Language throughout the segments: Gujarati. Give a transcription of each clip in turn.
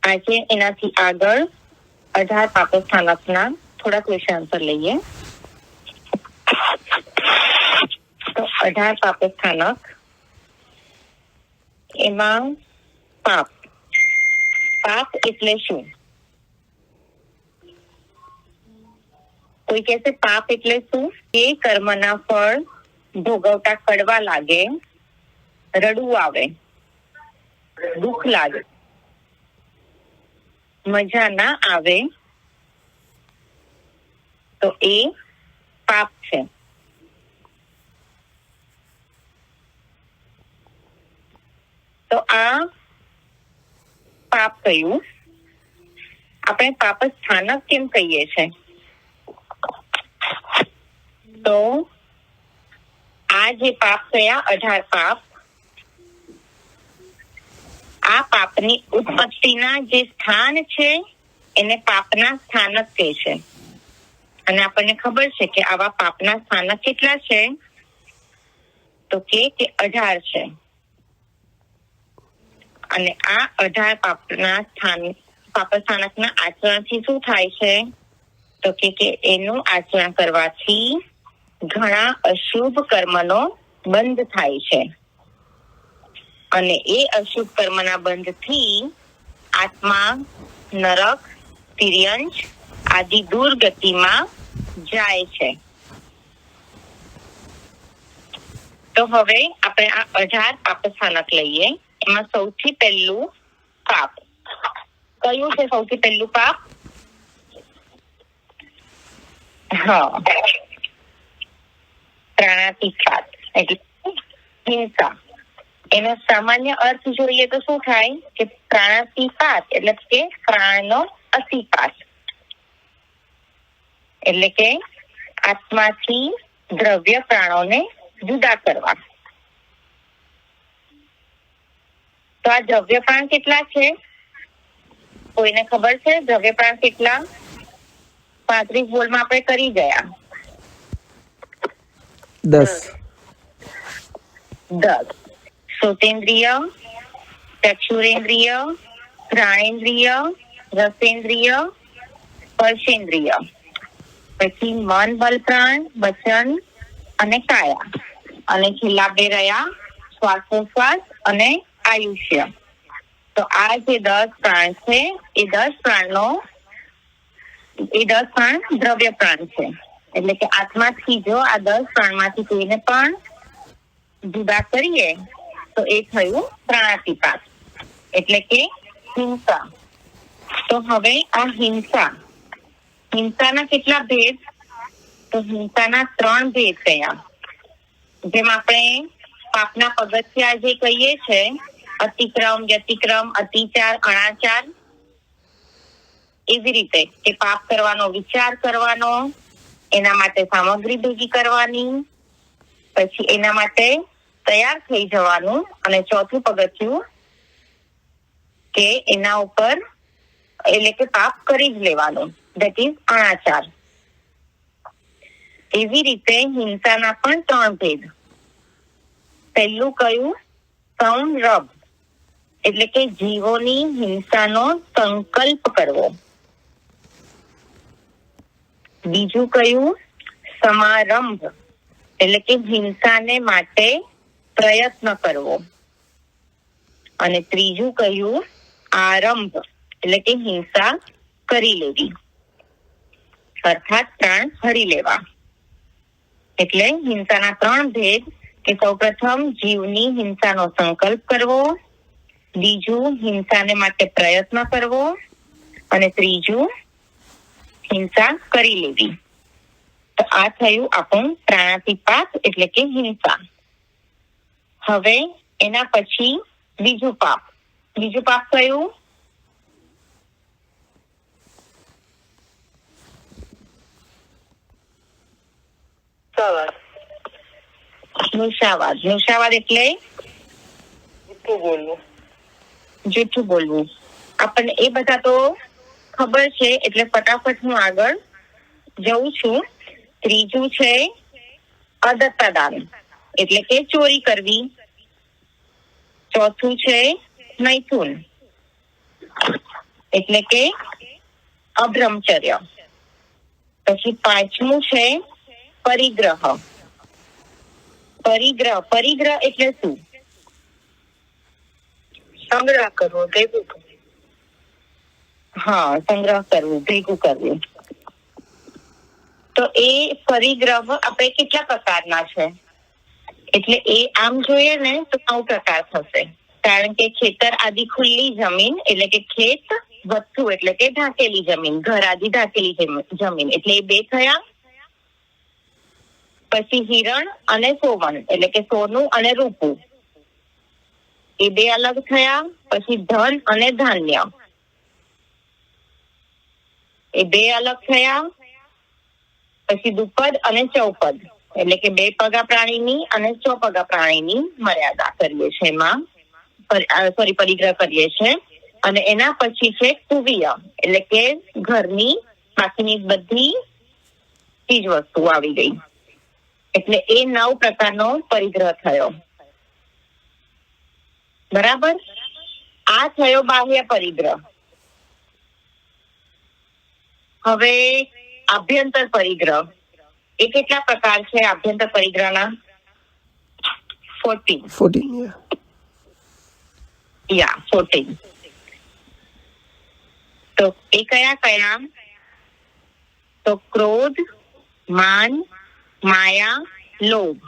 આજે એનાથી આગળ 18 પાપસ્થાનકના થોડા ક્વેશ્ચન આન્સર લઈએ. તો 18 પાપસ્થાનક એમાં પાપ એટલે શું? કોઈ કહેશે પાપ એટલે શું? એ કર્મના ફળ ભોગવતા કડવા લાગે, રડવું આવે, દુઃખ લાગે, મજા ના આવે, તો એ પાપ છે. તો આ પાપ કયું? આપણે પાપ સ્થાનક કેમ કહીએ છીએ? તો આ જે પાપ થયા 18 પાપ, આ પાપની ઉત્પત્તિના જે સ્થાન છે એને પાપના સ્થાનક કહે છે. અને આપણને ખબર છે કે આવા પાપના સ્થાનક કેટલા છે? તો કે 18 છે. અને આ 18 પાપસ્થાનકના આચરણથી શું થાય છે? તો કે એનું આચરણ કરવાથી ઘણા અશુભ કર્મનો બંધ થાય છે. અને એ અશુભ કર્મના બંધથી આત્મા નરક, તિર્યંચ આદિ દુર્ગતિમાં જાય છે. તો હવે આપણે આ 18 પાપસ્થાનક લઈએ. એમાં સૌથી પહેલું પાપ કયું છે? સૌથી પહેલું પાપ પ્રાણાતિપાત એટલે હિંસા. એનો સામાન્ય અર્થ જોઈએ તો શું થાય કે પ્રાણાતિપાત એટલે કે પ્રાણનો અતિપાત, એટલે કે આત્માથી દ્રવ્ય પ્રાણોને જુદા કરવા. તો આ દ્રવ્ય પ્રાણ કેટલા છે? કોઈને ખબર છે દ્રવ્ય પ્રાણ કેટલા? 35 બોલમાં આપણે કરી ગયા. 10. શ્રોતેન્દ્રિય, ચક્ષુરેન્દ્રિય, ઘ્રાણેન્દ્રિય, રસેન્દ્રિય, સ્પર્શેન્દ્રિય, પછી મન, બલ, પ્રાણ, વચન અને કાયા, અને છેલ્લા 2 રહ્યા શ્વાસોશ્વાસ અને આયુષ્ય. તો આ જે 10 પ્રાણ છે એ 10 પ્રાણ દ્રવ્ય પ્રાણ છે. એટલે કે આત્માથી જો આ 10 પ્રાણમાંથી કોઈને પણ જુદા કરીએ તો એ થયું પ્રાણાતિપાત, એટલે કે હિંસા. તો હવે આ હિંસાના કેટલા ભેદ? તો હિંસાના 3 ભેદ કયા. જેમ આપણે પાપના પગથિયા જે કહીએ છે, અતિક્રમ, વ્યતિક્રમ, અતિચાર, અનાચાર, એવી રીતે કે પાપ કરવાનો વિચાર કરવાનો, એના માટે સામગ્રી ભેગી કરવાની, પછી એના માટે તૈયાર થઈ જવાનું, અને ચોથું પગથિયું કે એના ઉપર એટલે કે પાપ કરી જ લેવાનું, ધેટ ઇઝ અનાચાર. એવી રીતે હિંસાના પણ 3 ભેદ. પહેલું કયું? સંરભ એટલે કે જીવોની હિંસાનો સંકલ્પ કરવો. બીજું કયું? સમારંભ એટલે કે હિંસાને માટે પ્રયત્ન કરવો. અને ત્રીજું કયું? આરંભ એટલે કે હિંસા કરી લેવી, અર્થાત પ્રાણ હરી લેવા. એટલે હિંસાના 3 ભેદ કે સૌપ્રથમ જીવની હિંસાનો સંકલ્પ કરવો, બીજું હિંસાને માટે પ્રયત્ન કરવો, અને ત્રીજું હિંસા કરી લેવી. તો આ થયું આપણું પ્રાણાતિપાત એટલે કે હિંસા. હવે એના પછી બીજું પાપ કયું? નુશાવાદ એટલે જૂઠું બોલવું. આપણને એ બધા તો ખબર છે, એટલે ફટાફટ હું આગળ જઉં છું. ત્રીજું છે અદત્તદાન એટલે કે ચોરી કરવી. ચોથું છે મૈથુન. એટલે કે અબ્રહ્મચર્ય. પછી પાંચમું છે પરિગ્રહ. પરિગ્રહ એટલે શું? સંગ્રહ કરવો, ભેગું કરવું. હા, સંગ્રહ કરવું, ભેગું કરવું. તો એ પરિગ્રહ આપણે કેટલા પ્રકારના છે? એટલે એ આમ જોઈએ ને તો 9 પ્રકાર થશે. કારણ કે ખેતર આદિ ખુલ્લી જમીન એટલે કે ખેત, વસ્તુ એટલે કે ઢાંકેલી જમીન, ઘર આદિ ઢાંકેલી જમીન એટલે એ 2 થયા. પછી હિરણ અને સોવન એટલે કે સોનું અને રૂપું, એ 2 અલગ થયા. પછી ધન અને ધાન્ય, એ 2 અલગ થયા. પછી દુપદ અને ચૌપદ એટલે કે 2 પગા પ્રાણીની અને 6 પગા પ્રાણીની મર્યાદા કરીએ છીએ એમાં પરિગ્રહ કરીએ છીએ. અને એના પછી છે કુવીય એટલે કે ઘરની બાકીની બધી ચીજ વસ્તુ આવી ગઈ. એટલે એ 9 પ્રકારનો પરિગ્રહ થયો. બરાબર. આ થયો બાહ્ય પરિગ્રહ. હવે આભ્યંતર પરિગ્રહ, એ કેટલા પ્રકાર છે આભ્યંતર પરિગ્રહના? 14. 14. તો એ કયા? તો ક્રોધ, માન, માયા, લોભ,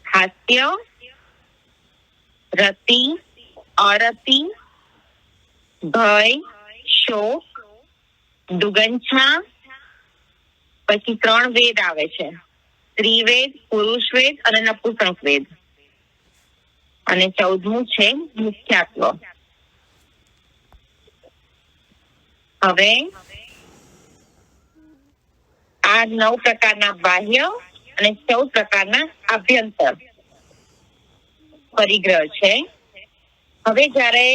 હાસ્ય, રતિ, અરતિ, ભય, શોક, દુગંછા. પછી 3 વેદ આવે છે, ત્રિવેદ, પુરુષ વેદ અને નપુંસક વેદ. અને 14મું છે મુખ્યાત્વ. હવે આ 9 પ્રકારના બાહ્ય અને 14 પ્રકારના આભ્યંતર પરિગ્રહ છે. હવે જ્યારે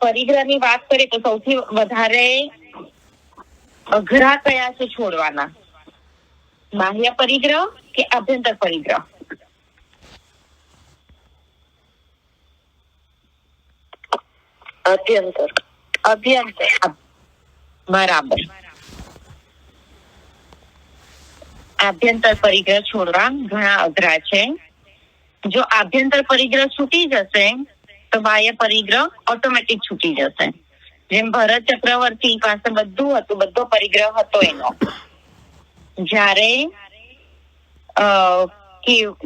પરિગ્રહની વાત કરીએ તો સૌથી વધારે અઘરા કયા છે છોડવાના? બાહ્ય પરિગ્રહ કે આભ્યંતર પરિગ્રહ? અભ્યંતર. બરાબર. આભ્યંતર પરિગ્રહ છોડવા ઘણા અઘરા છે. જો આભ્યંતર પરિગ્રહ છૂટી જશે તો બાહ્ય પરિગ્રહ ઓટોમેટિક છૂટી જશે. જેમ ભરત ચક્રવર્તી પાસે બધું હતું, બધો પરિગ્રહ હતો એનો. જ્યારે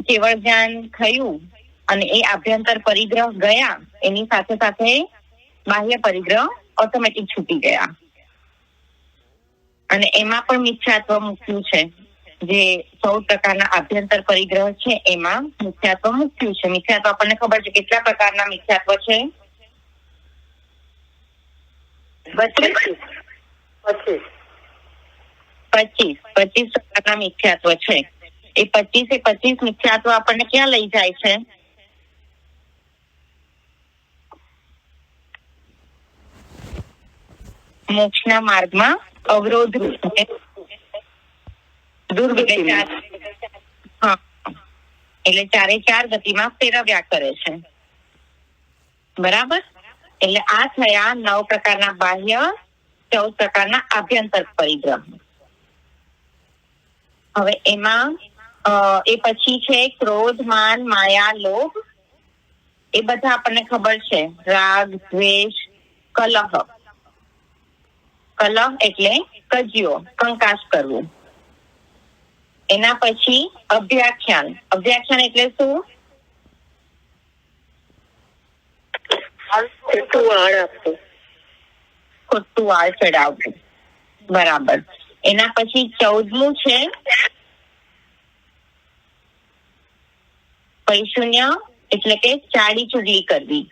કેવળ જ્ઞાન થયું અને એ આભ્યંતર પરિગ્રહ ગયા, એની સાથે સાથે બાહ્ય પરિગ્રહ ઓટોમેટિક છૂટી ગયા. અને એમાં પણ મિથ્યાત્વ મૂક્યું છે. જે 14 પ્રકારના આભ્યંતર પરિગ્રહ છે એમાં મિથ્યાત્વ મૂક્યું છે. મિથ્યાત્વ આપણને ખબર છે કેટલા પ્રકારના મિથ્યાત્વ છે? 25 પ્રકારના મિથ્યાત્વ છે. એ 25 મિથ્યાત્વ આપણને ક્યાં લઈ જાય છે? મોક્ષના માર્ગમાં અવરોધ એટલે 4 ગતિમાં ફેરવ્યા કરે છે. બરાબર. એટલે આ થયા 9 પ્રકારના બાહ્ય, 14 પ્રકારના આભ્યંતર પરિગ્રહ. હવે એમાં એ પછી છે ક્રોધ, માન, માયા, લોભ. એ બધા આપણને ખબર છે. રાગ, દ્વેષ, કલહ. કલહ એટલે કજિયો, કંકાસ કરવું. એના પછી અભ્યાખ્યાન. અભ્યાખ્યાન એટલે શું? ખોટું આળ ચડાવવું. બરાબર. એના પછી 14મું છે પૈશુન્ય એટલે કે ચાડી ચુગલી કરવી.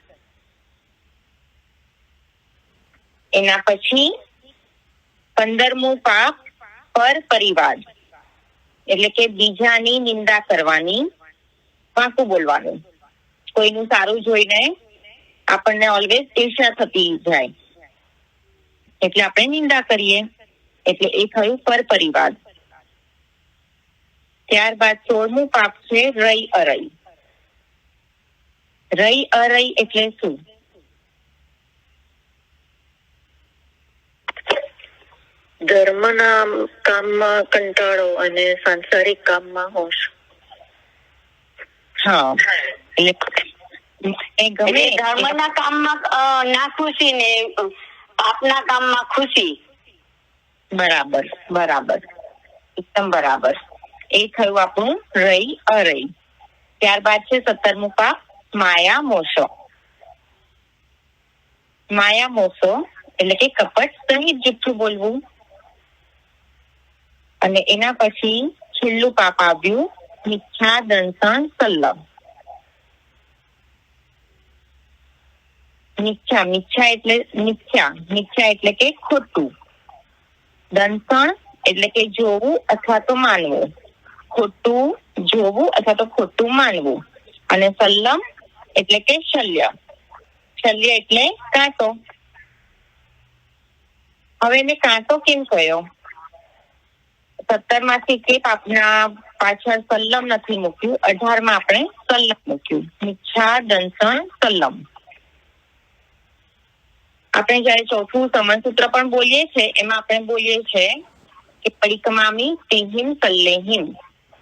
એના પછી 15મું પાપ પર પરિવાદ એટલે કે બીજાની નિંદા કરવાની, વાંકું બોલવાનું. કોઈનું સારું જોઈને આપણને ઓલવેઝ ઈર્ષ્યા થતી જાય એટલે આપણે નિંદા કરીએ, એટલે એ થયું પર પરિવાદ. ત્યારબાદ 16મું પાપ છે રઈ અરઈ. રઈ અરઈ એટલે શું? ધર્મના કામમાં કંટાળો અને સાંસારિક કામમાં હોશ. હા, એ ગમે ધર્મના કામમાં ના ખુશી ને પાપના કામમાં ખુશી. બરાબર બરાબર, એકદમ બરાબર. એ થયું આપણું રહી અરઈ. ત્યારબાદ છે 17મું પાપ, માયા મોસો. માયા મોસો એટલે કે કપટ સહિત જુઠ્ઠું બોલવું. અને એના પછી છેલ્લું પાપ આવ્યું મિથ્યા દંસન સલ્લમ. મિથ્યા એટલે કે ખોટું. દંસણ એટલે કે જોવું અથવા તો માનવું. ખોટું જોવું અથવા તો ખોટું માનવું. અને સલ્લમ એટલે કે શલ્ય. શલ્ય એટલે કાંટો. હવે એને કાંટો કેમ કયો? 17માંથી કે પાપના પાછળ સલ્લમ નથી મૂક્યું, 18માં આપણે સલ્લમ મૂક્યું. મિથ્યા દંસણ સલ્લમ. આપણે જયારે ચોથું સમનસૂત્ર પણ બોલીએ છીએ એમાં આપણે બોલીએ છીએ કે પરિક્રમામી તિહિમ સલ્લેહિમ,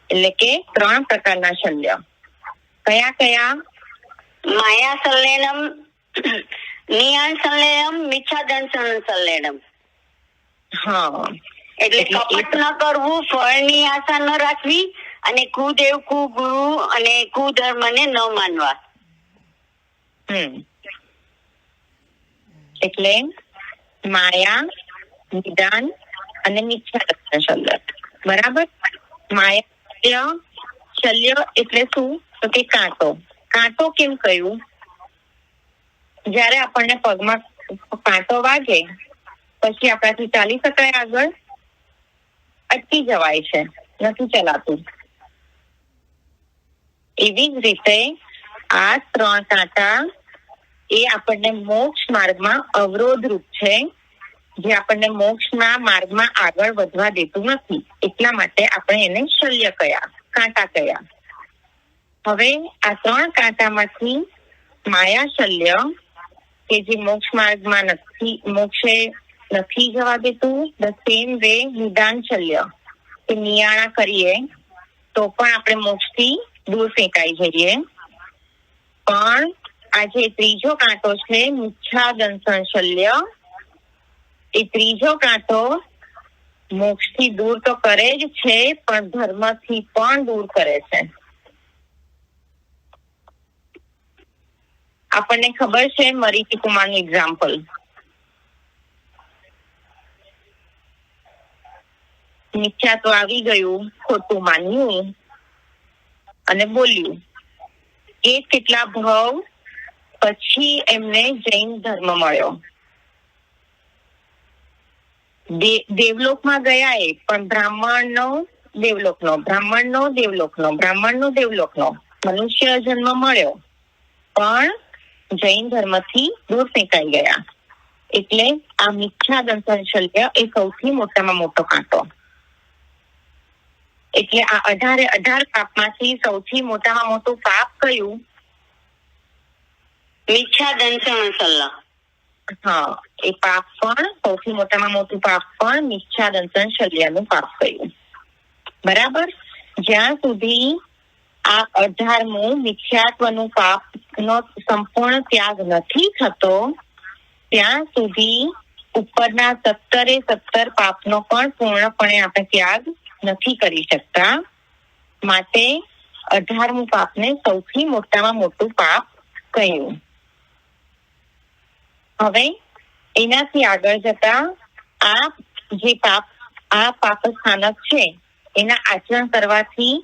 એટલે કે 3 પ્રકારના શલ્ય. કયા કયા? માયા સલ્લેનમ, નિયાન સલ્લેનમ, મિથ્યા દંસન સલ્લેનમ. હા, એટલે કપટ ન કરવું, ફળની આશા ન રાખવી, અને કુદેવ કુગુરુ અને કુધર્મને ન માનવા. એટલે માયા, નિદાન અને મિથ્યા શલ્ય. બરાબર. માયા શલ્ય એટલે શું? તો કે કાંટો. કાંટો કેમ કહ્યું? જયારે આપણને પગમાં કાંટો વાગે પછી આપણાથી ચાલી શકાય આગળ? અટકી જવાય છે, નથી ચલાતું. એવી જ રીતે આ 3 કાંટા એ આપણને મોક્ષ માર્ગમાં અવરોધરૂપ છે, જે આપણને મોક્ષના માર્ગમાં આગળ વધવા દેતું નથી. એટલા માટે આપણે એને શલ્ય કયા, કાંટા કયા. હવે આ 3 કાંટામાંથી માયા શલ્ય કે જે મોક્ષ માર્ગમાં મોક્ષે નથી જવા દેતું, ધ સેમ વે નિદાન શલ્ય કે નિયાણા કરીએ તો પણ આપણે મોક્ષથી દૂર ફેંકાઈ જઈએ. પણ આ જે ત્રીજો કાંટો છે મિથ્યા દંસન શલ્ય, એ ત્રીજો કાંટો મોક્ષથી દૂર તો કરે જ છે પણ ધર્મથી પણ દૂર કરે છે. આપણને ખબર છે મરીચી કુમારનું એક્ઝામ્પલ. મિથ્યા તો આવી ગયું, ખોટું માન્યું અને બોલ્યું. એ કેટલા ભાવ પછી એમને જૈન ધર્મ મળ્યો. દેવલોકમાં ગયા એ પણ બ્રાહ્મણનો દેવલોકનો મનુષ્ય જન્મ મળ્યો પણ જૈન ધર્મથી દૂર ફેંકાઈ ગયા. એટલે આ મિથ્યા દંસન શલ્ય એ સૌથી મોટામાં મોટો કાંટો. એટલે આ 18 પાપમાંથી સૌથી મોટામાં મોટું પાપ કયું? મિથ્યા દંસન સલ્લા. હા, એ પાપ પણ સૌથી મોટામાં મોટું પાપ પણ મિથ્યા દંસન શલ્યનું પાપ કયું. બરાબર. જ્યાં સુધી આ 18મું મિથ્યાત્વનું પાપનો સંપૂર્ણ ત્યાગ નથી થતો ત્યાં સુધી ઉપરના 17 પાપનો પણ પૂર્ણપણે આપણે ત્યાગ નથી કરી શકતા. માટે 18મું પાપને સૌથી મોટામાં મોટું પાપ કહ્યું. હવે એનાથી આગળ જતા આ જે પાપ સ્થાનક છે એના આચરણ કરવાથી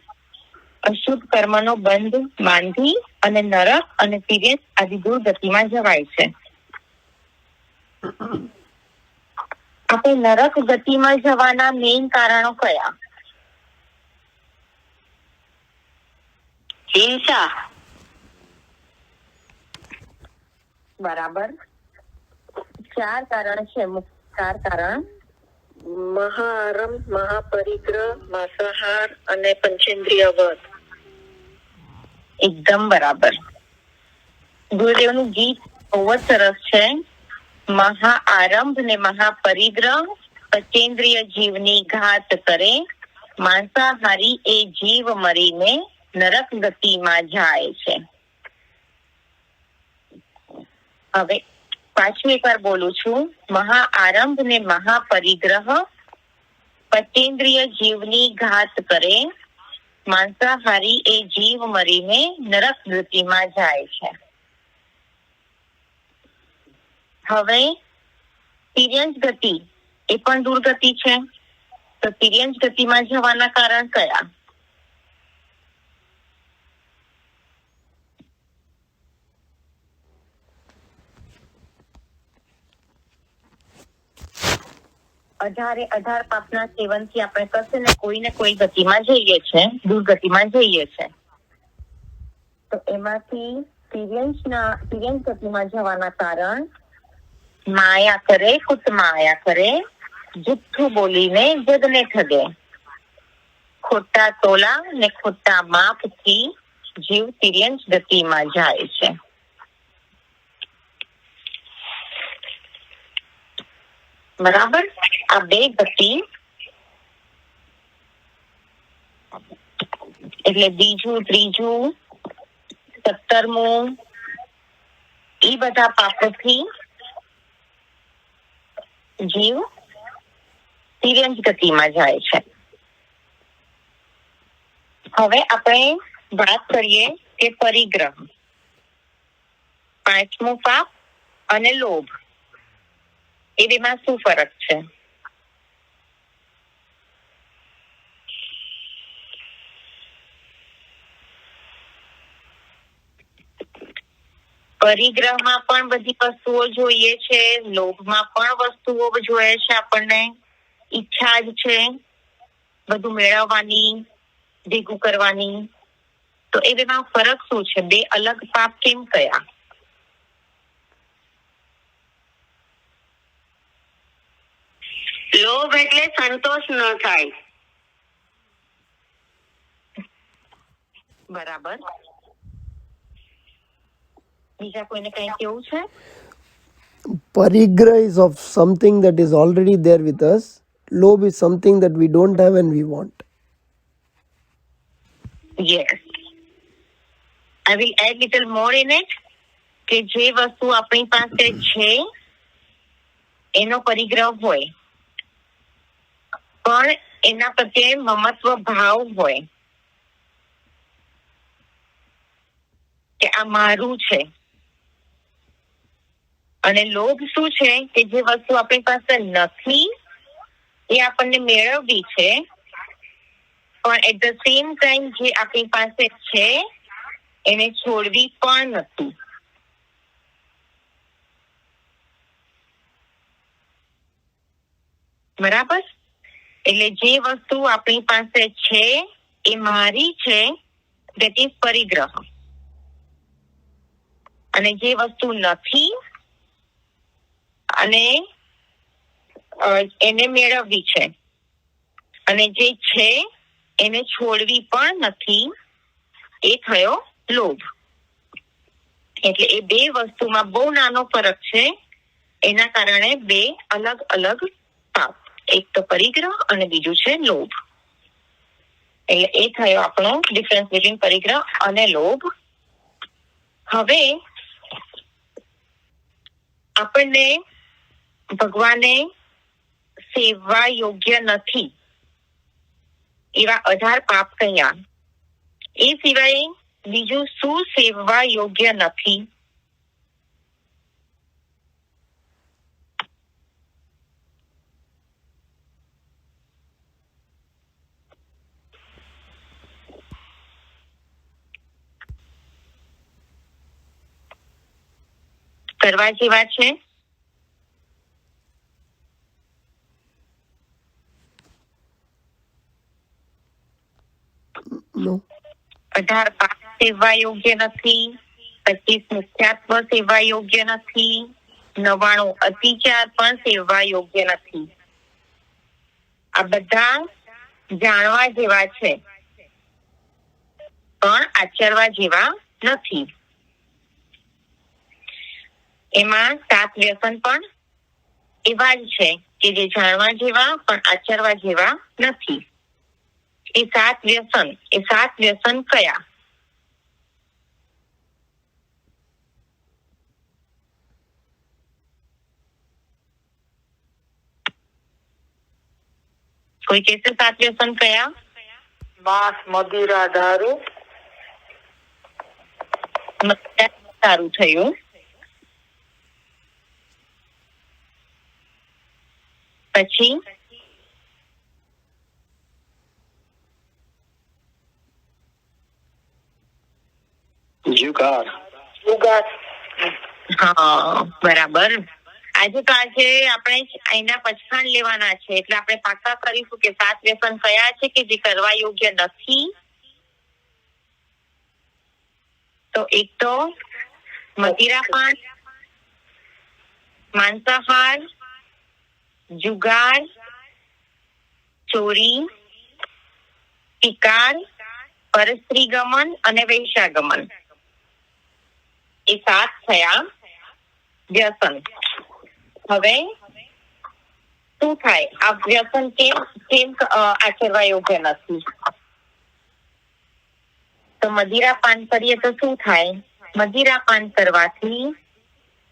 અશુભ કર્મનો બંધ બાંધી અને નરક અને તિર્યક આદિ દુર્ગતિમાં જવાય છે. આપણે નરક ગતિમાં જવાના મેઇન કારણો કયા? હિંસા. બરાબર. 4 કારણ છે, 4 કારણ. મહાઆરમ, મહાપરિગ્રહ, માંસાહાર અને પંચેન્દ્રિય વધ. એકદમ બરાબર. ગુરુદેવનું ગીત બહુ જ સરસ છે. મહાઆરંભ ને મહાપરિગ્રહ પંચેન્દ્રિય જીવની ઘાત કરે, માંસાહારી એ જીવ મરીને નરક ગતિમાં જાય છે. હવે પાછું એકવાર બોલું છું. મહા આરંભ ને મહાપરિગ્રહ પંચેન્દ્રિય જીવની ઘાત કરે, માંસાહારી એ જીવ મરીને નરક ગતિમાં જાય છે. હવે તિર્યંશ ગતિ એ પણ દુર્ગતિ છે. તો તિર્યંશ ગતિમાં જવાના કારણ કયા? અઢારે અઢાર પાપના સેવનથી આપણે કશે ને કોઈ ગતિમાં જઈએ છે, દુર્ગતિમાં જઈએ છે. તો એમાંથી તિર્યંશ ગતિમાં જવાના કારણ માયા કરે, કુતમાયા કરે, જુઠ્ઠું બોલીને જગને ઠગે, ખોટા તોલા ને ખોટા માપથી જીવ તિર્યંશ ગતિમાં જાય છે. બરાબર. આ બે ગતિ એટલે બીજું, ત્રીજું, 17મું એ બધા પાપોથી જીવ તિર્યંશ ગતિમાં જાય છે. હવે આપણે વાત કરીએ કે પરિગ્રહ, 5મું પાપ અને લોભ એ બેમાં શું ફરક છે? પરિગ્રહમાં પણ બધી વસ્તુઓ જોઈએ છે, લોભમાં પણ વસ્તુઓ જોઈએ છે. આપણને ઈચ્છા જ છે બધું મેળવવાની, ભેગું કરવાની. તો એ બેમાં ફરક શું છે? બે અલગ પાપ કેમ કયા? લોભ એટલે સંતોષ ન થાય. બરાબર. બીજા કોઈને કઈ કેવું છે? Parigrah is of something that is already there with us. Lobh is something that we don't have and we want. Yes. I will add little more in it. કે જે વસ્તુ આપણી પાસે છે એનો પરિગ્રહ હોય, પણ એના પ્રત્યે મમત્વ ભાવ હોય કે આ મારું છે. અને લોભ શું છે? કે જે વસ્તુ આપણી પાસે નથી એ આપણને મેળવવી છે, પણ એટ ધ સેમ ટાઈમ જે આપણી પાસે છે એને છોડવી પણ નથી. બરાબર. એટલે જે વસ્તુ આપણી પાસે છે એ મારી છે, that is પરિગ્રહ. અને જે વસ્તુ નથી અને એને મેળવવી છે, અને જે છે એને છોડવી પણ નથી, એ થયો લોભ. એટલે એ બે વસ્તુમાં બહુ નાનો ફરક છે. એના કારણે બે અલગ અલગ પાપ, એક તો પરિગ્રહ અને બીજું છે લોભ. એટલે એ થયો આપણો ડિફરન્સ બિટવીન પરિગ્રહ અને લોભ. હવે આપણને ભગવાને સેવવા યોગ્ય નથી એવા 18 પાપ કહ્યા. એ સિવાય બીજું શું સેવવા યોગ્ય નથી? કરવા જેવા છે? No. 18 પાપ સેવવા યોગ્ય નથી, 25 મિથ્યાત્વ સેવવા યોગ્ય નથી, 99 અતિચાર પણ સેવવા યોગ્ય નથી. આ બધા જાણવા જેવા છે પણ આચરવા જેવા નથી. એમાં 7 વ્યસન પણ એવા જ છે કે જે જાણવા જેવા પણ આચરવા જેવા નથી. એ 7 વ્યસન કયા? કોઈ કહેશે 7 વ્યસન કયા? માંસ, મદિરા, દારૂ. સારું થયું. પછી જુગાર. હા, બરાબર. આજે આપણે એના પછાણ લેવાના છે, એટલે આપણે પાકા કરીશું કે 7 વ્યસન કયા છે કે જે કરવા યોગ્ય નથી. તો એક તો મદિરાપાન, માંસાહાર, જુગાર, ચોરી, શિકાર, પરસ્ત્રી ગમન અને વૈશાગમન. એ 7 થયા વ્યસન. હવે શું થાય? આ વ્યસન કેમ આચરવા યોગ્ય નથી? તો મદિરાપાન કરીએ તો શું થાય? મદિરાપાન કરવાથી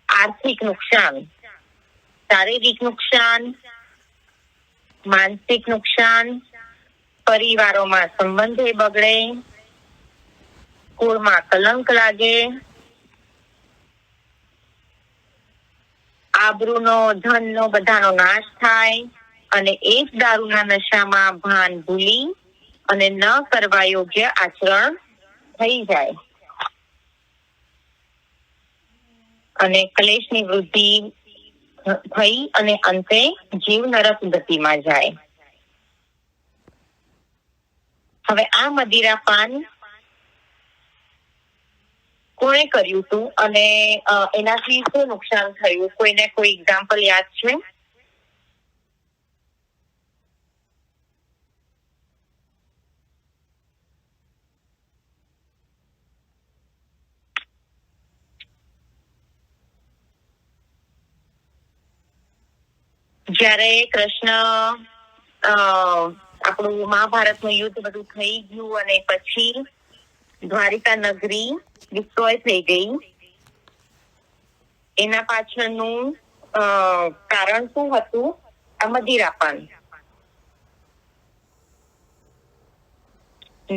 આર્થિક નુકસાન, શારીરિક નુકસાન, માનસિક નુકસાન, પરિવારોમાં સંબંધો બગડે, કુળમાં કલંક લાગે, આબરૂનો, ધનનો બધાનો નાશ થાય અને એ જ દારૂના નશામાં ભાન ભૂલી અને ન કરવા યોગ્ય આચરણ થઈ જાય અને ક્લેશની વૃદ્ધિ થઈ અને અંતે જીવ નરક ગતિમાં જાય. હવે આ મદિરાપાન કોણે કર્યું હતું અને એનાથી શું નુકસાન થયું? કોઈને કોઈ એક્ઝામ્પલ યાદ છે? જ્યારે કૃષ્ણ આપણું મહાભારતનું યુદ્ધ બધું થઈ ગયું અને પછી દ્વારિકા નગરી ડિસ્ટ્રોય થઈ ગઈ, એના પાછળનું કારણ શું હતું? આ મદિરાપાન.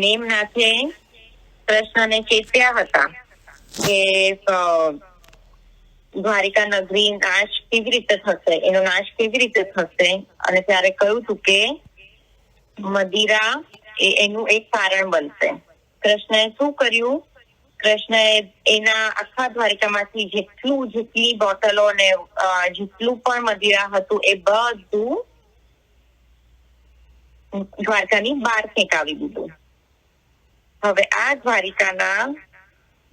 નેમનાથે કૃષ્ણને ચેત્યા હતા કે દ્વારિકા નગરી નાશ કેવી રીતે થશે, એનો નાશ કેવી રીતે થશે, અને ત્યારે કહ્યું હતું કે મદિરા એનું એક કારણ બનશે. કૃષ્ણએ શું કર્યું? કૃષ્ણએ એના આખા દ્વારિકામાંથી જેટલી બોટલો ને જેટલું પણ મદિરા હતું એ બધું દ્વારકાની બહાર ફેંકાવી દીધું. હવે આ દ્વારિકાના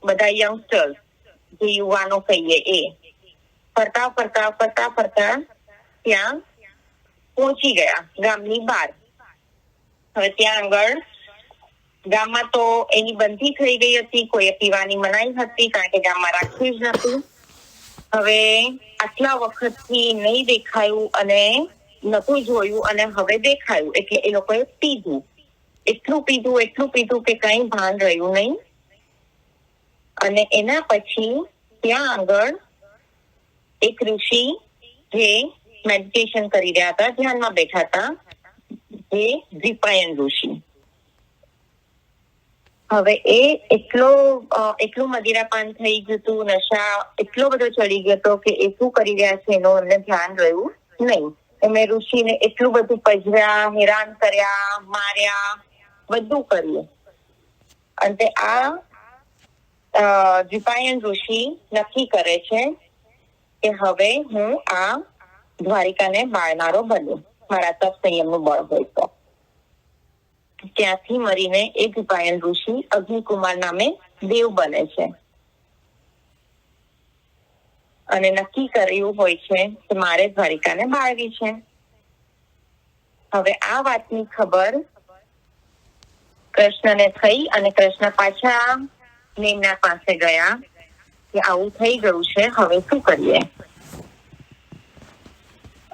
બધા યંગસ્ટર્સ, જે યુવાનો કહીએ, એ ફરતા ત્યાં પહોંચી ગયા ગામની બહાર. હવે ત્યાં આગળ ગામમાં તો એની બંધી થઈ ગઈ હતી, કોઈ પીવાની મનાઈ હતી કારણ કે ગામમાં રાખ્યું જ નતું. હવે આટલા વખતથી નહીં દેખાયું અને નતું જોયું અને હવે દેખાયું એટલે એ લોકોએ પીધું. એટલું પીધું કે કઈ ભાન રહ્યું નહીં. અને એના પછી ત્યાં આગળ એક ઋષિ જે મેડિટેશન કરી રહ્યા હતા, ધ્યાનમાં બેઠા હતા, જે દ્વિપાયન ઋષિ. હવે એ એટલું મદિરાપાન થઈ ગયું હતું, નશા એટલો બધો ચડી ગયો હતો કે એ શું કરી રહ્યા છે એનું એમને ધ્યાન રહ્યું નહીં. એમણે ઋષિને એટલું બધું પજવ્યા, હેરાન કર્યા, માર્યા, બધું કર્યું. અંતે આ દ્વિપાયન ઋષિ નક્કી કરે છે કે હવે હું આ દ્વારિકાને બાળનારો બન્યો, મારા તપ સંયમનું બળ હોય તો. ત્યાંથી મરીને એ દ્વિપાયન ઋષિ અગ્નિકુમાર નામે દેવ બને છે અને નક્કી કર્યું હોય છે કે મારે દ્વારિકાને બાળવી છે. હવે આ વાતની ખબર કૃષ્ણને થઈ અને કૃષ્ણ પાછા નેમના પાસે ગયા કે આવું થઈ ગયું છે, હવે શું કરીએ?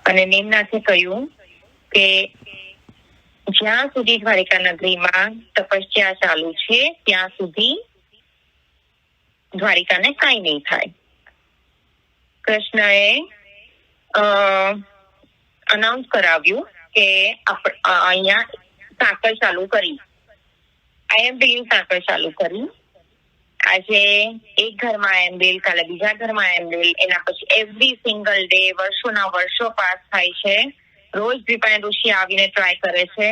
અને નિમ્નાથે કહ્યું કે જ્યાં સુધી દ્વારિકા નગરીમાં તપસ્યા ચાલુ છે ત્યાં સુધી દ્વારિકાને કઈ નહીં થાય. કૃષ્ણએ અનાઉન્સ કરાવ્યું કે અહીંયા સાંકળ ચાલુ કરી, આયંબિલ સાંકળ ચાલુ કરી. આજે એક ઘરમાં આયંબિલ, કાલે બીજા ઘરમાં આયંબિલ, એના પછી એવરી સિંગલ ડે વર્ષોના વર્ષો પાસ થાય છે. રોજ દ્વિપાયન ઋષિ આવીને ટ્રાય કરે છે,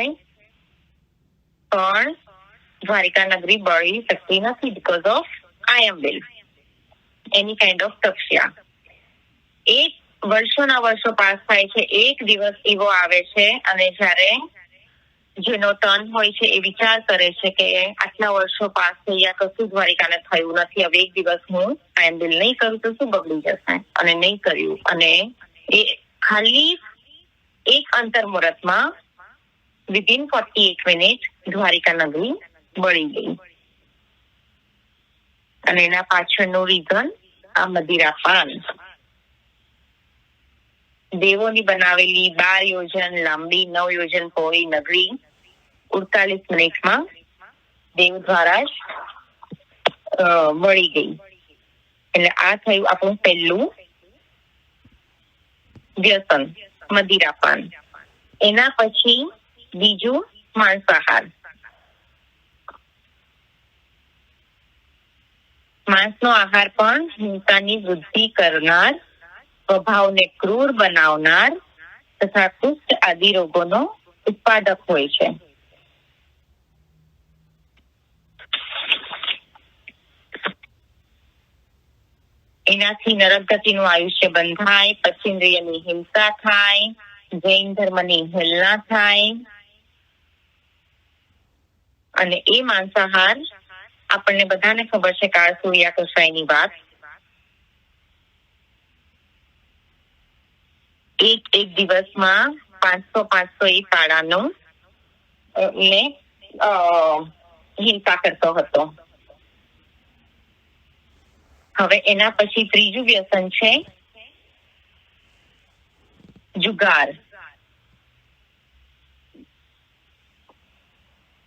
પણ દ્વારિકા નગરી બળી શકતી નથી because of Ayambil, any kind of તપસ્યા. એક વર્ષોના વર્ષો પાસ થાય છે. એક દિવસ એવો આવે છે અને જ્યારે જેનો ટર્ન હોય છે એ વિચાર કરે છે કે આટલા વર્ષો પાસ થયા, કશું દ્વારિકાને થયું નથી, હવે એક દિવસ હું આયંબિલ નહીં કરું તો શું બગડી જશે, અને નહીં કર્યું. અને એ ખાલી એક અંતર મુહૂર્તમાં વિધિન 48 મિનિટ દ્વારિકા નગરી બળી ગઈ. અને એના પાછળનું રીઝન આ મદિરાપાન. દેવોની બનાવેલી 12 યોજન લાંબી 9 યોજન પહોળી નગરી 48 મિનિટમાં દેવ દ્વારા જ બળી ગઈ. એટલે આ થયું આપણું પહેલું વ્યસન, મદિરાપાન. એના પછી બીજું માંસાહાર. માંસનો આહાર પણ હિંસાની વૃદ્ધિ કરનાર, સ્વભાવને ક્રૂર બનાવનાર તથા કુષ્ઠ આદિ રોગોનો ઉત્પાદક હોય છે. એનાથી નરક ગતિનું આયુષ્ય બંધાય, પચેન્દ્રિયની હિંસા થાય, જૈન ધર્મની હેલના થાય. અને એ માંસાહાર આપણને બધાને ખબર છે, કાળ સૂર્યા કસાઈની વાત. એક દિવસમાં 500 એ પાડાનો ને હિંસા કરતો હતો. હવે એના પછી ત્રીજું વ્યસન છે જુગાર.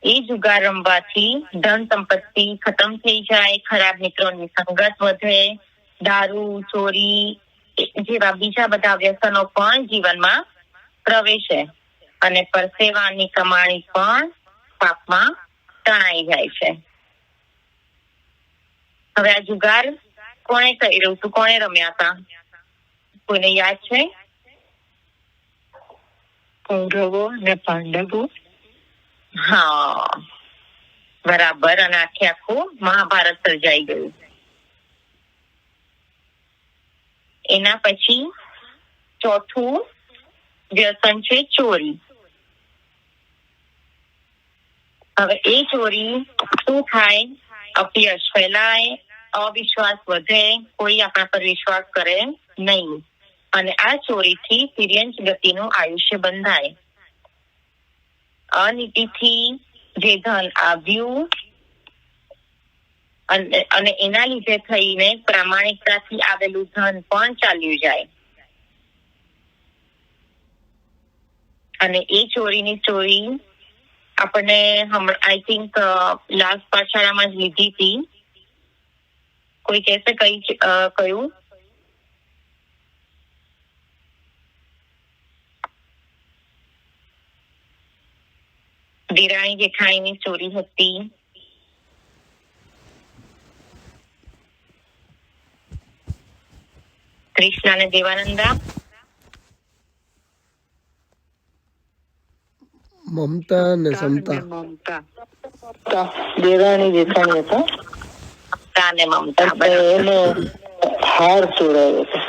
એ જુગાર રમવાથી ધન સંપત્તિ ખતમ થઈ જાય, ખરાબ મિત્રોની સંગત વધે, દારૂ, ચોરી જેવા બીજા બધા વ્યસનો પણ જીવનમાં પ્રવેશે અને પરસેવાની કમાણી પણ પાપમાં તણાઈ જાય છે. હવે આ જુગાર કોણે કર્યું હતું, કોણે રમ્યા હતા, કોઈને યાદ છે? કૌરવો અને પાંડવો. હા, બરાબર. અને આખું મહાભારત સર્જાઈ ગયું. એના પછી ચોથું વ્યસન છે ચોરી. હવે એ ચોરી શું થાય? અપયશ ફેલાય, અવિશ્વાસ વધે, કોઈ આપણા પર વિશ્વાસ કરે નહીં. અને આ ચોરીથી તિર્યંચ ગતિનું આયુષ્ય બંધાય. અનીતિથી જે ધન આવ્યું અને એના લીધે થઈને પ્રામાણિકતાથી આવેલું ધન પણ ચાલ્યું જાય. અને એ ચોરીની ચોરી આપણને આઈ થિંક લાસ્ટ પાઠશાળામાં જ લીધી હતી. કોઈ કહેશે કયું? દેરાણી જેઠાણીની ચોરી હતી. કૃષ્ણ અને દેવાનંદા. મમતા અને સમતા. દેરાણી જેઠાણી હતા. મમતા અને મમતા. એને હાર ચોરાયો હતો.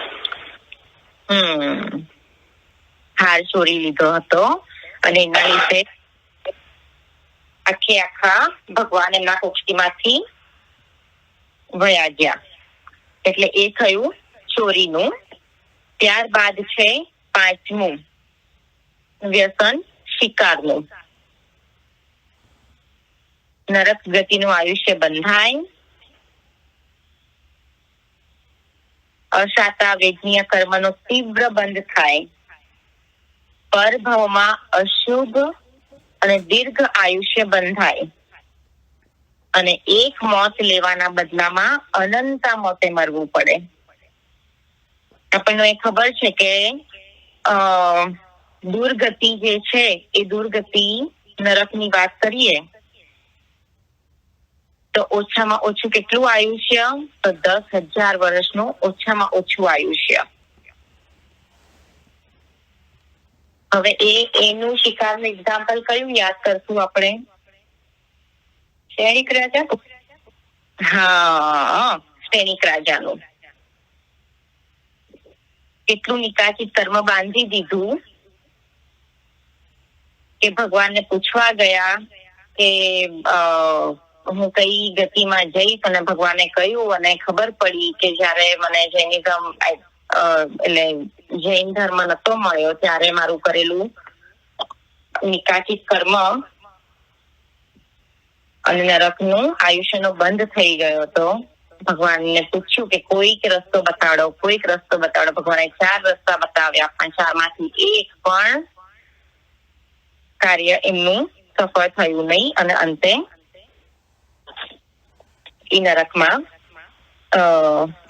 હાર ચોરી લીધો હતો અને એના લીધે આખા ભગવાન એમના કોષ્ટીમાંથી વયા ગયા. એટલે એ થયું ચોરીનું. ત્યારબાદ છે પાંચમું વ્યસન શિકારનું. નરક ગતિનું આયુષ્ય બંધાય, અશાતા વેદનીય કર્મનો તીવ્ર બંધ થાય, પરભવમાં અશુભ અને દીર્ઘ આયુષ્ય બંધાય અને એક મોત લેવાના બદલામાં અનંતા મોતે મરવું પડે. આપણને એ ખબર છે કે દુર્ગતિ જે છે એ દુર્ગતિ નરકની વાત કરીએ તો ઓછામાં ઓછું કેટલું આયુષ્ય? તો 10,000 વર્ષનું ઓછામાં ઓછું આયુષ્ય. હવે એનું શિકારનું એક્ઝામ્પલ કયું યાદ કરશું આપણે? સૈનિક રાજા. હા, સૈનિક રાજાનું કેટલું નિકાચિત કર્મ બાંધી દીધું કે ભગવાનને પૂછવા ગયા કે હું કઈ ગતિમાં જઈશ, અને ભગવાને કહ્યું અને ખબર પડી કે જયારે મને જૈનિઝમ એટલે જૈન ધર્મ નતો મળ્યો ત્યારે મારું કરેલું નિકાચિત કર્મ અને નરકનું આયુષ્યનો બંધ થઈ ગયો હતો. ભગવાનને પૂછ્યું કે કોઈક રસ્તો બતાડો, કોઈક રસ્તો બતાડો. ભગવાને 4 રસ્તા બતાવ્યા, પણ 4માંથી એક પણ કાર્ય એમનું સફળ થયું નહીં અને અંતે એ નરકમાં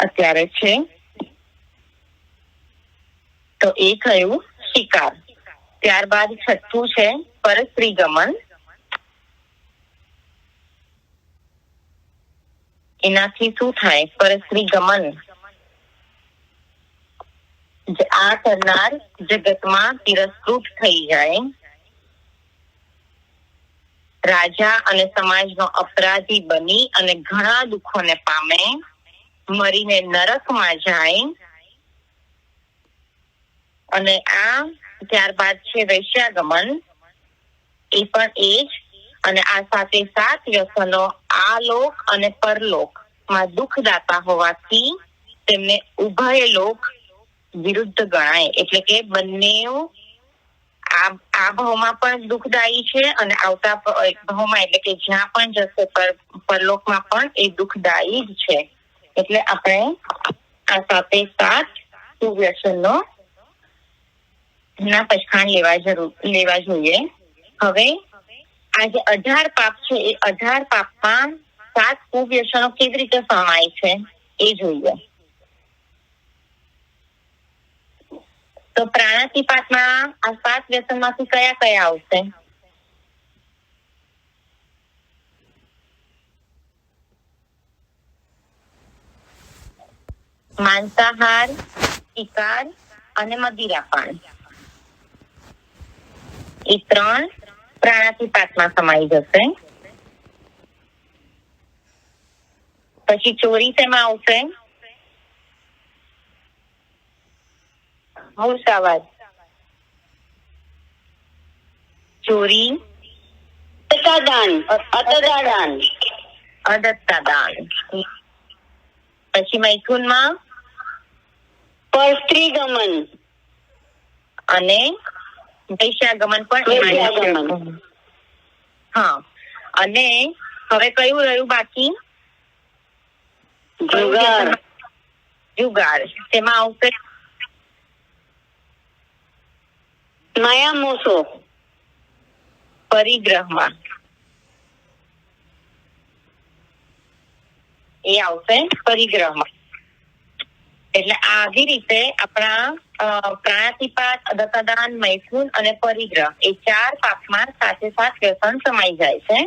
અત્યારે છે. તો એ થયું શિકાર. ત્યારબાદ છઠ્ઠું છે પરસ્ત્રી ગમન. એનાથી શું થાય? પરસ્ત્રી ગમન આ કરનાર જગતમાં તિરસ્કૃત થઈ જાય, રાજા અને સમાજનો અપરાધી બની અને ઘણા દુઃખોને પામે, મરીને નરકમાં જાય. અને આ ત્યારબાદ છે વૈશ્યાગમન. એ પણ એ જ. અને આ સાથે 7 વ્યસનો આ લોક અને પરલોકમાં દુઃખદાતા હોવાથી તેમને ઉભય લોક વિરુદ્ધ ગણાય. એટલે કે બંને આ ભાવમાં પણ દુઃખદાયી છે અને આવતા ભાવમાં એટલે કે જ્યાં પણ જશે પરલોકમાં પણ એ દુઃખદાયી જ છે. એટલે આપણે આ સાથે 7 સુવ્યસનો ના પછાણ લેવા જોઈએ. હવે આ જે 18 પાપ છે એ 18 પાપમાં 7 કુવ્યસનો કેવી રીતે સમાય છે એ જોઈએ. તો પ્રાણાતિપાતમાં આ 7 વ્યસનમાંથી કયા કયા આવશે? માંસાહાર, શિકાર અને મદિરાપાન. એ 3 પ્રાણાતિપાતમાં સમાઈ જશે. પછી ચોરી શેમાં આવશે? મૂળસાવાદ. ચોરી, અદત્તાદાન. પછી મૈથુનમાં પરસ્ત્રી ગમન અને વૈશ્યાગમન પણ. હા. અને હવે કયું રહ્યું બાકી? જુગાર. તેમાં આવશે માયા મોસો. પરિગ્રહમાં એ આવશે પરિગ્રહમાં. એટલે આવી રીતે આપણા પ્રાણાતિપાત, અદત્તાદાન, મૈથુન અને પરિગ્રહ એ 4 પાપમાં 7 વ્યસન સમાઈ જાય છે.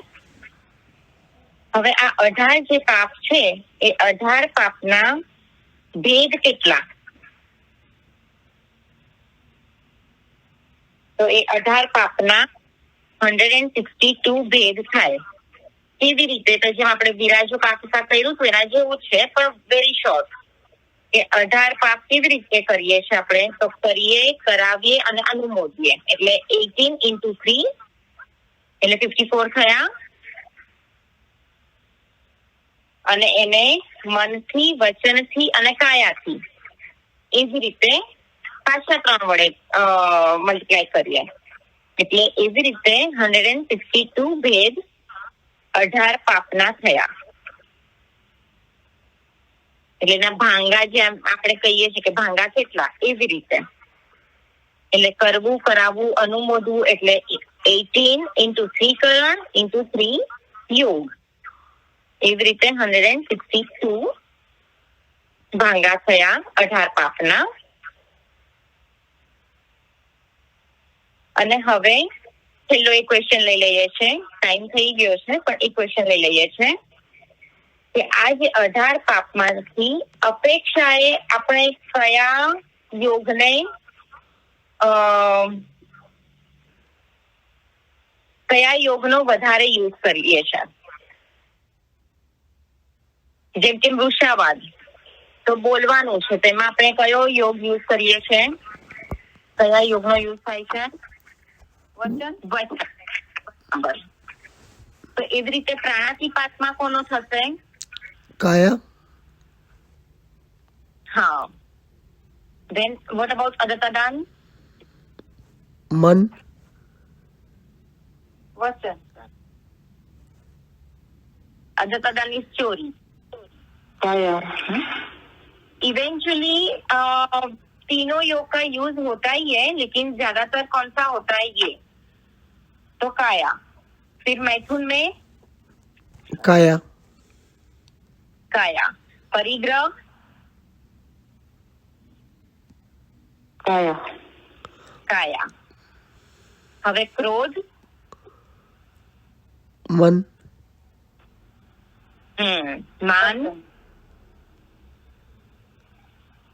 હવે આ 18 જે પાપ છે એ 18 પાપના ભેદ કેટલા? તો એ 18 પાપના 162 ભેદ થાય. કેવી રીતે? તો જેમ આપણે વિરાજો પાકિસ્તા કર્યું હતું એના જેવું છે, પણ વેરી શોર્ટ. એ 18 પાપ કેવી રીતે કરીએ છીએ આપણે? તો કરીએ, કરાવીએ અને અનુમોદીએ. એટલે 18 × 3 એટલે 54 થયા. અને એને મનથી, વચનથી અને કાયાથી એવી રીતે પાછા 3 વડે મલ્ટીપ્લાય કરીએ. એટલે એવી રીતે 162 ભેદ 18 પાપના થયા. એટલે એના ભાંગા જે આપણે કહીએ છીએ કે ભાંગા કેટલા, એવી રીતે. એટલે કરવું, કરાવવું, અનુમોદવું એટલે 18 into 3 કરણ into 3 યોગ. એવી રીતે 162 ભાંગા થયા 18 પાપના. અને હવે છેલ્લો એક ક્વેશ્ચન લઈ લઈએ છે. ટાઈમ થઈ ગયો છે પણ એક ક્વેશ્ચન લઈ લઈએ છે કે આ જે 18 પાપમાંથી અપેક્ષાએ આપણે કયા યોગને કયા યોગનો વધારે યુઝ કરીએ છીએ? જેમ કે વૃષાવાદ તો બોલવાનું છે, તેમાં આપણે કયો યોગ યુઝ કરીએ છીએ? કયા યોગનો યુઝ થાય છે? વચન. બસ. તો એવી રીતે પ્રાણાતિપાતમાં કોનો થશે? કાયા. હા. Then what about અદતાદાન? મન. વચન. અદતાદાન is ચોરી. इवेंचुअली तीनों योग का यूज होता ही है, लेकिन ज्यादातर कौन सा होता है? ये तो काया. फिर मैथुन में કાયા. काया. परिग्रह કાયા. काया. હવે ક્રોધ મન. માન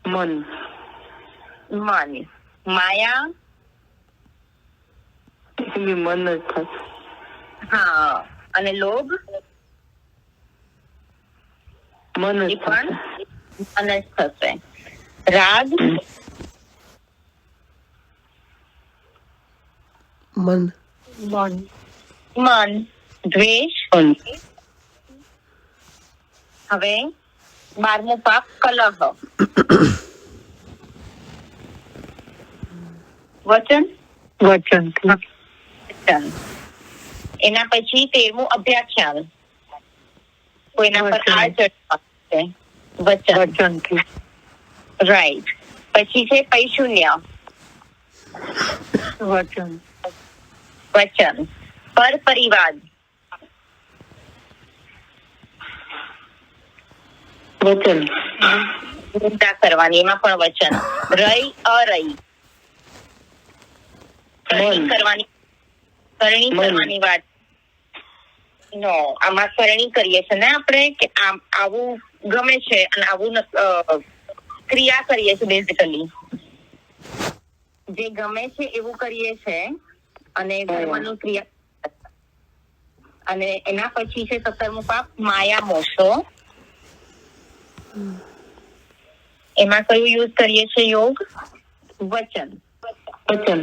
મન. મન. માયા એ મન જ થશે. હા. અને લોભ મન જ એ પણ મન જ થશે. રાગ મન. મન. દ્વેષ. મન. હવે 12મું પાપ કલહ. વચન. વચન. વચન. એના પછી 13મું અભ્યાખ્યાન. કોઈના પર વચન. આળ ચડવા છે. વચન. વચનથી. રાઈટ. પછી છે પૈશુન્ય. વચન. વચન. પર પરિવાદ. વચન. નિંદા કરવાની, એમાં પણ વચન. રઈ અરઈ. કરણી કરવાની, કરણી મન. કરવાની વાત. નો, આમાં કરણી કરીએ છીએ ને આપણે કે આવું ગમે છે અને આવું ક્રિયા કરીએ છીએ. બેઝિકલી જે ગમે છે એવું કરીએ છે અને ધર્મની ક્રિયા. અને એના પછી છે 17મું પાપ માયા મોશો. એમાં કયું યુઝ કરીએ છીએ યોગ? વચન. વચન.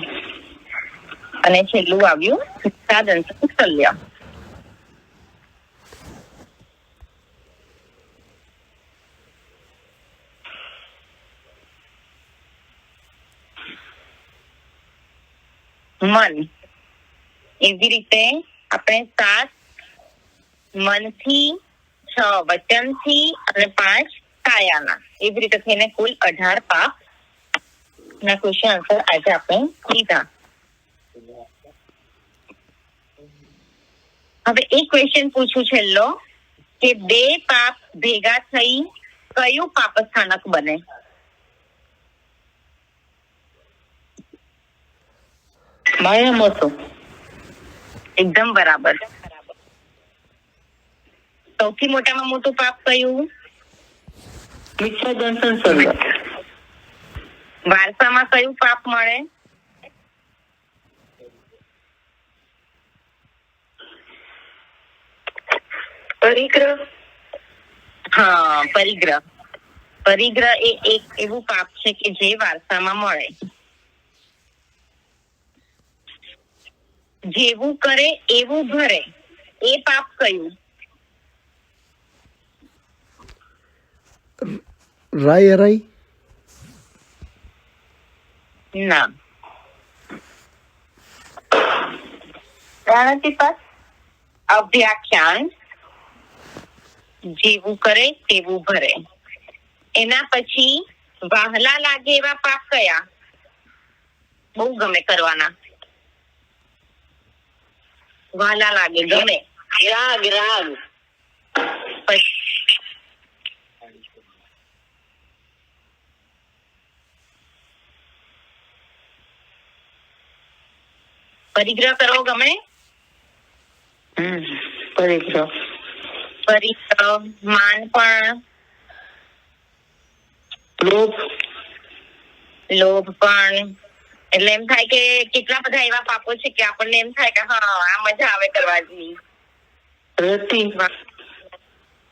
અને છેલ્લું આવ્યું સાધન કૌશલ્ય. મન. એવી રીતે આપણે 7 મનથી, 6 વચનથી અને 5 કાયાના, એવી રીતે થઈને કુલ 18 પાપ ના ક્વેશ્ચન આન્સર આજે આપણે લીધા. હવે એક ક્વેશ્ચન પૂછું છેલ્લો કે 2 પાપ ભેગા થઈ કયું પાપ સ્થાનક બને? માયા મોસો. એકદમ બરાબર. સૌથી મોટામાં મોટું પાપ કયું? મિથ્યા દર્શન સર્વ. વારસામાં કયું પાપ મળે? પરિગ્રહ. હા, પરિગ્રહ. પરિગ્રહ એ એક એવું પાપ છે કે જે વારસામાં મળે. જેવું કરે એવું ભરે, એ પાપ કયું? રાય અરાઈ. ના. પ્રાણાતિપાત. અભ્યાખ્યાન. જેવું કરે તેવું ભરે. એના પછી વહાલા લાગે એવા પાપ કયા? બહુ ગમે કરવાના, વાલા લાગે, ગમે. રાગ રાગ પછી પરિગ્રહ કરવો ગમે, પરિગ્રહ, પરિગ્રહ, માન પણ, લોભ, લોભ પણ. એટલે એમ થાય કે કેટલા બધા એવા પાપો છે કે આપણને એમ થાય કે હા આ મજા આવે કરવાની. રતિ,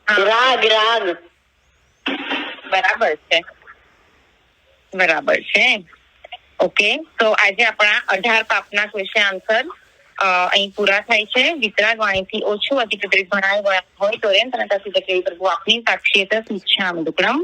રાગ રાગ બરાબર છે, બરાબર છે. ઓકે, તો આજે આપણા 18 પાપના ક્વેશ્ચન આન્સર અહીં પૂરા થાય છે. વિતરાગ વાણીથી ઓછું અતિપ્રતિત ભણાયું હોય તો રેન તને પ્રભુ આપની સાક્ષીયત સૂચ્છામિ દુક્કડમ.